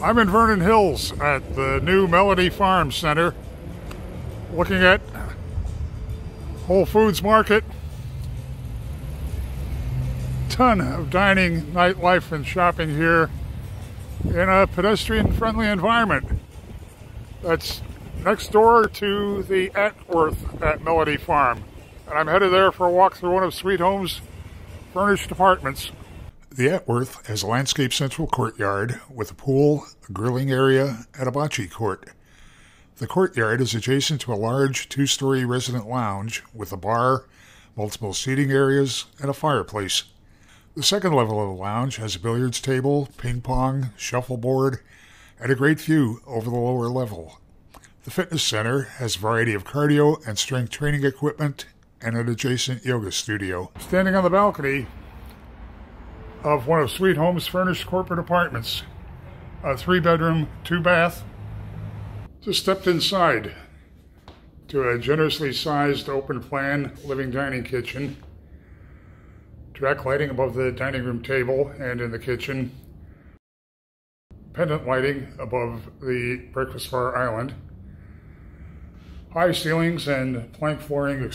I'm in Vernon Hills at the new Mellody Farm Center, looking at Whole Foods Market. Ton of dining, nightlife, and shopping here in a pedestrian-friendly environment. That's next door to the Atworth at Mellody Farm. And I'm headed there for a walk through one of Sweet Home's furnished apartments. The Atworth has a landscape central courtyard with a pool, a grilling area, and a bocce court. The courtyard is adjacent to a large two-story resident lounge with a bar, multiple seating areas, and a fireplace. The second level of the lounge has a billiards table, ping pong, shuffleboard, and a great view over the lower level. The fitness center has a variety of cardio and strength training equipment and an adjacent yoga studio. Standing on the balcony of one of Sweet Home's furnished corporate apartments, a 3-bedroom, 2-bath. Just stepped inside to a generously sized open-plan living dining kitchen. Direct lighting above the dining room table and in the kitchen. Pendant lighting above the breakfast bar island. High ceilings and plank flooring.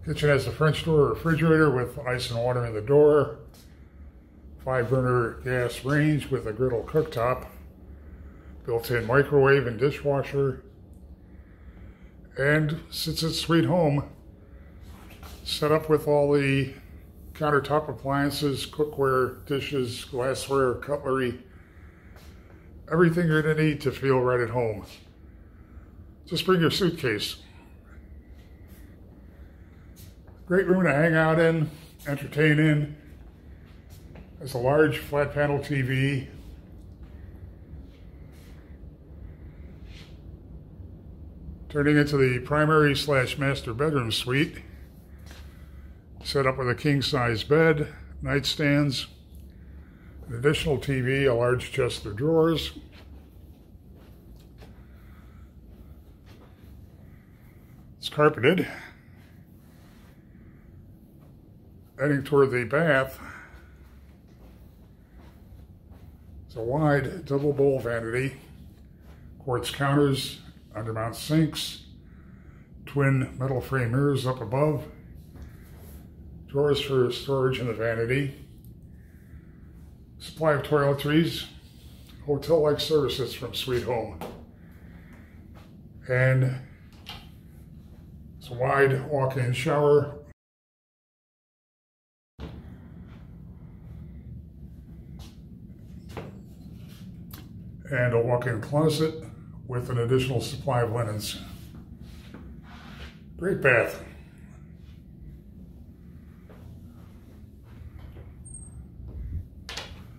Kitchen has a French door refrigerator with ice and water in the door. 5-burner gas range with a griddle cooktop. Built-in microwave and dishwasher. And since it's Sweet Home, set up with all the countertop appliances, cookware, dishes, glassware, cutlery. Everything you're going to need to feel right at home. Just bring your suitcase. Great room to hang out in, entertain in. There's a large flat panel TV. Turning into the primary / master bedroom suite. Set up with a king-size bed, nightstands, an additional TV, a large chest of drawers. It's carpeted. Heading toward the bath, it's a wide double bowl vanity, quartz counters, undermount sinks, twin metal frame mirrors up above, drawers for storage in the vanity, supply of toiletries, hotel-like services from Sweet Home, and it's a wide walk-in shower. And a walk-in closet with an additional supply of linens. Great bath.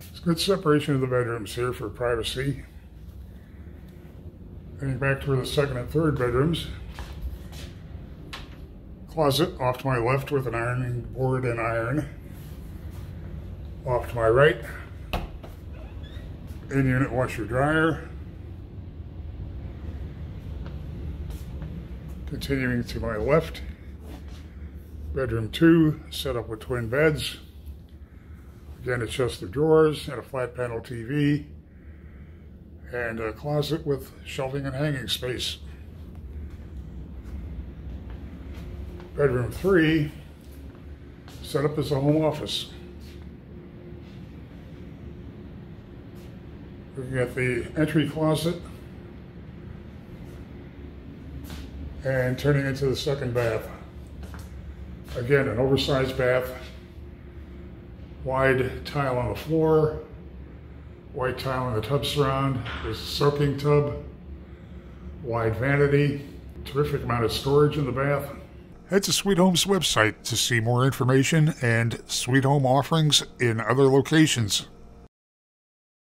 It's good separation of the bedrooms here for privacy. Heading back to the second and third bedrooms. Closet off to my left with an ironing board and iron. Off to my right, in-unit washer dryer. Continuing to my left, bedroom 2, set up with twin beds. Again, a chest of drawers and a flat panel TV. And a closet with shelving and hanging space. Bedroom 3, set up as a home office. Looking at the entry closet and turning into the second bath. Again, an oversized bath, wide tile on the floor, white tile in the tub surround. There's a soaking tub, wide vanity, terrific amount of storage in the bath. Head to Sweet Home's website to see more information and Sweet Home offerings in other locations.